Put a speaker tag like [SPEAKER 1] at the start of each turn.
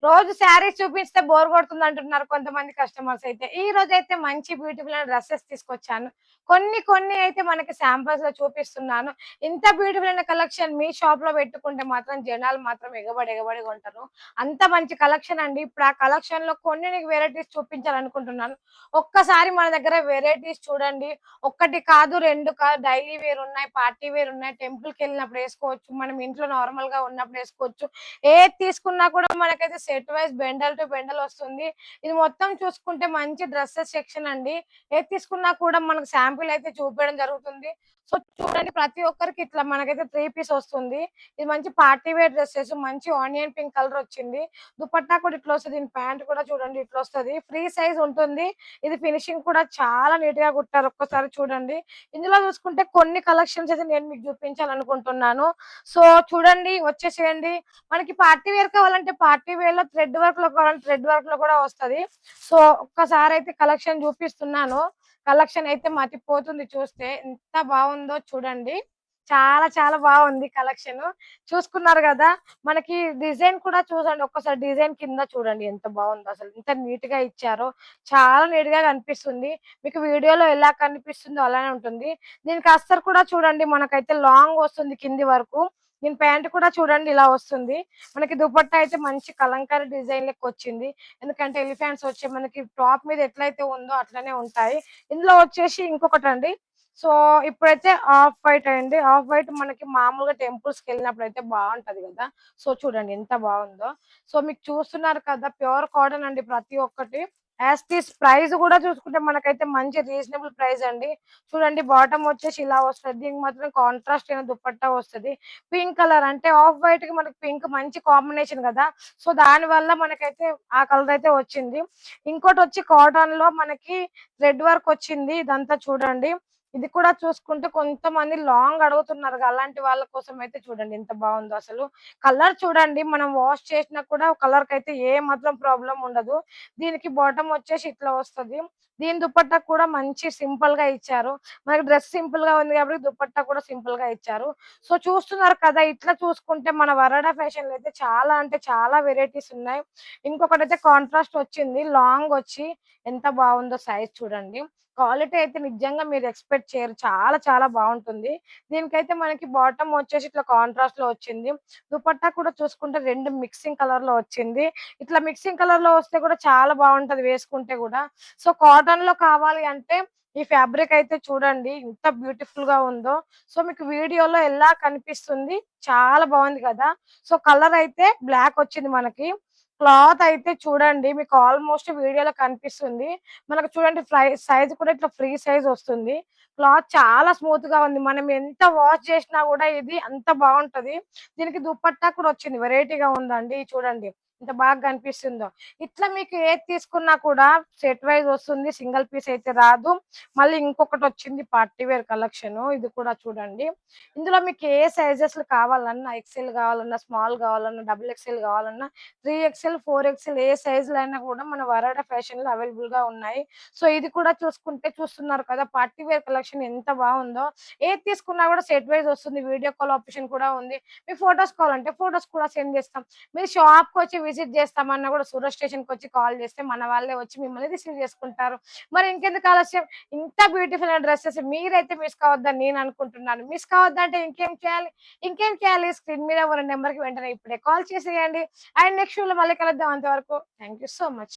[SPEAKER 1] రోజు శారీస్ చూపిస్తే బోర్ కొడుతుంది అంటున్నారు కొంతమంది కస్టమర్స్ అయితే. ఈ రోజైతే మంచి బ్యూటిఫుల్ అయిన డ్రెసెస్ తీసుకొచ్చాను. కొన్ని అయితే మనకి శాంపిల్స్‌లో చూపిస్తున్నాను. ఇంత బ్యూటిఫుల్ అయిన కలెక్షన్ మీ షాప్‌లో పెట్టుకుంటే మాత్రం జనాలు మాత్రం ఎగబడి కొంటారు. అంత మంచి కలెక్షన్ అండి. ఇప్పుడు ఆ కలెక్షన్‌లో కొన్ని నీకు వెరైటీస్ చూపించాలనుకుంటున్నాను. ఒక్కసారి మన దగ్గర వెరైటీస్ చూడండి. ఒక్కటి కాదు, 2 కాదు, డైలీ వేర్ ఉన్నాయి, పార్టీ వేర్ ఉన్నాయి, టెంపుల్‌కెళ్ళినప్పుడు ఏసుకోవచ్చు. మనం ఇంట్లో నార్మల్‌గా ఉన్నప్పుడు ఏసుకోవచ్చు. ఏది తీసుకున్నా కూడా మనకైతే set wise bundle to bundle వస్తుంది. ఇది మొత్తం చూసుకుంటే మంచి డ్రెస్సెస్ సెక్షన్ అండి. ఏది తీసుకున్నా కూడా మనకు శాంపిల్ అయితే చూపియడం జరుగుతుంది. సో చూడండి, ప్రతి ఒక్కరికి ఇట్లా మనకైతే 3 పీస్ వస్తుంది. ఇది మంచి పార్టీ వేర్ డ్రెసెస్, మంచి ఆనియన్ పింక్ కలర్ వచ్చింది. దుపట్టా కూడా ఇట్లా వస్తది. దీని ప్యాంట్ కూడా చూడండి ఇట్లా వస్తది. ఫ్రీ సైజ్ ఉంటుంది. ఇది ఫినిషింగ్ కూడా చాలా నీట్ గా కుట్టారు. ఒక్కసారి చూడండి. ఇందులో చూసుకుంటే కొన్ని కలెక్షన్స్ అయితే నేను మీకు చూపించాలనుకుంటున్నాను. సో చూడండి, వచ్చేసేయండి. మనకి పార్టీ వేర్ కావాలంటే పార్టీ వేర్ లో, థ్రెడ్ వర్క్ లో కావాలంటే థ్రెడ్ వర్క్ లో కూడా వస్తది. సో ఒక్కసారి అయితే కలెక్షన్ చూపిస్తున్నాను. కలెక్షన్ అయితే మతిపోతుంది చూస్తే. ఎంత బాగుందో చూడండి. చాలా బాగుంది కలెక్షన్. చూసుకున్నారు కదా. మనకి డిజైన్ కూడా చూడండి. ఒక్కసారి డిజైన్ కింద చూడండి ఎంత బాగుందో, అసలు ఎంత నీట్ గా ఇచ్చారో. చాలా నీట్ గా కనిపిస్తుంది. మీకు వీడియోలో ఎలా కనిపిస్తుందో అలానే ఉంటుంది. దీనికి అస్తర్ కూడా చూడండి, మనకైతే లాంగ్ వస్తుంది కింది వరకు. దీని ప్యాంట్ కూడా చూడండి ఇలా వస్తుంది. మనకి దుపట్టా అయితే మంచి కలంకారీ డిజైన్ లెక్క వచ్చింది. ఎందుకంటే ఎలిఫెంట్స్ వచ్చే మనకి టాప్ మీద ఎట్లయితే ఉందో అట్లనే ఉంటాయి. ఇందులో వచ్చేసి ఇంకొకటి అండి. సో ఇప్పుడైతే ఆఫ్ వైట్ అండి. ఆఫ్ వైట్ మనకి మామూలుగా టెంపుల్స్ కి వెళ్ళినప్పుడు అయితే బాగుంటది కదా. సో చూడండి ఎంత బాగుందో. సో మీకు చూస్తున్నారు కదా, ప్యూర్ కాటన్ అండి ప్రతి ఒక్కటి. యాజ్ టీస్ ప్రైస్ కూడా చూసుకుంటే మనకైతే మంచి రీజనబుల్ ప్రైస్ అండి. చూడండి, బాటమ్ వచ్చేసి ఇలా వస్తుంది. దీనికి మాత్రం కాంట్రాస్ట్ అయిన దుపట్టా వస్తుంది. పింక్ కలర్ అంటే ఆఫ్ వైట్ కి మనకి పింక్ మంచి కాంబినేషన్ కదా. సో దాని వల్ల మనకైతే ఆ కలర్ అయితే వచ్చింది. ఇంకోటి వచ్చి కాటన్ లో మనకి థ్రెడ్ వర్క్ వచ్చింది. ఇదంతా చూడండి. ఇది కూడా చూసుకుంటే కొంతమంది లాంగ్ అడుగుతున్నారు కదా, అలాంటి వాళ్ళ కోసం అయితే చూడండి ఎంత బాగుందో అసలు. కలర్ చూడండి, మనం వాష్ చేసినా కూడా కలర్ కి అయితే ఏ మాత్రం ప్రాబ్లం ఉండదు. దీనికి బాటమ్ వచ్చేసి ఇట్లా వస్తది. దీని దుపట్టా కూడా మంచి సింపుల్ గా ఇచ్చారు. మనకి డ్రెస్ సింపుల్ గా ఉంది కాబట్టి దుపట్టా కూడా సింపుల్ గా ఇచ్చారు. సో చూస్తున్నారు కదా, ఇట్లా చూసుకుంటే మన వరాడా ఫ్యాషన్ లో అయితే చాలా అంటే చాలా వెరైటీస్ ఉన్నాయి. ఇంకొకటైతే కాంట్రాస్ట్ వచ్చింది, లాంగ్ వచ్చి ఎంత బాగుందో సైజ్ చూడండి. క్వాలిటీ అయితే నిజంగా మీరు ఎక్స్పెక్ట్ చేయరు. చాలా బాగుంటుంది. దీనికైతే మనకి బాటమ్ వచ్చేసి ఇట్లా కాంట్రాస్ట్ లో వచ్చింది. దుపట్టా కూడా చూసుకుంటే 2 మిక్సింగ్ కలర్ లో వచ్చింది. ఇట్లా మిక్సింగ్ కలర్ లో వస్తే కూడా చాలా బాగుంటది వేసుకుంటే కూడా. సో కాటన్ లో కావాలి అంటే ఈ ఫ్యాబ్రిక్ అయితే చూడండి ఎంత బ్యూటిఫుల్ గా ఉందో. సో మీకు వీడియోలో ఎలా కనిపిస్తుంది, చాలా బాగుంది కదా. సో కలర్ అయితే బ్లాక్ వచ్చింది మనకి. క్లాత్ అయితే చూడండి మీకు ఆల్మోస్ట్ వీడియోలో కనిపిస్తుంది. మనకు చూడండి సైజ్ కూడా ఇట్లా ఫ్రీ సైజ్ వస్తుంది. క్లాత్ చాలా స్మూత్ గా ఉంది. మనం ఎంత వాష్ చేసినా కూడా ఇది అంత బాగుంటది. దీనికి దుపట్టా కూడా వచ్చింది, వెరైటీగా ఉందండి చూడండి ఎంత బాగా కనిపిస్తుందో. ఇట్లా మీకు ఏది తీసుకున్నా కూడా సెట్ వైజ్ వస్తుంది, సింగిల్ పీస్ అయితే రాదు. మళ్ళీ ఇంకొకటి వచ్చింది పార్టీ వేర్ కలెక్షన్, ఇది కూడా చూడండి. ఇందులో మీకు ఏ సైజెస్ కావాలన్నా, ఎక్సెల్ కావాలన్నా, స్మాల్ కావాలన్నా, డబుల్ ఎక్సెల్ కావాలన్నా, 3XL 4XL ఏ సైజులో అయినా కూడా మన వరాడా ఫ్యాషన్ లో అవైలబుల్ గా ఉన్నాయి. సో ఇది కూడా చూసుకుంటే చూస్తున్నారు కదా, పార్టీ వేర్ కలెక్షన్ ఎంత బాగుందో. ఏది తీసుకున్నా కూడా సెట్ వైజ్ వస్తుంది. వీడియో కాల్ ఆప్షన్ కూడా ఉంది. మీ ఫొటోస్ కావాలంటే ఫొటోస్ కూడా సెండ్ చేస్తాం. మీరు షాప్ కి వచ్చి విజిట్ చేస్తామన్నా కూడా సూరత్ స్టేషన్ కి వచ్చి కాల్ చేస్తే మన వాళ్ళే వచ్చి మిమ్మల్ని రిసీవ్ చేసుకుంటారు. మరి ఇంకెందుకు ఆలస్యం. ఇంత బ్యూటిఫుల్ అయిన డ్రెస్సెస్ మీరైతే మిస్ కావద్దని నేను అనుకుంటున్నాను. మిస్ కావద్దంటే ఇంకేం చేయాలి, స్క్రీన్ మీద ఉన్న నెంబర్ కి వెంటనే ఇప్పుడే కాల్ చేసేయండి. అండ్ నెక్స్ట్ షో లో మళ్ళీ కలుద్దాం. అంతవరకు థ్యాంక్ యూ సో మచ్.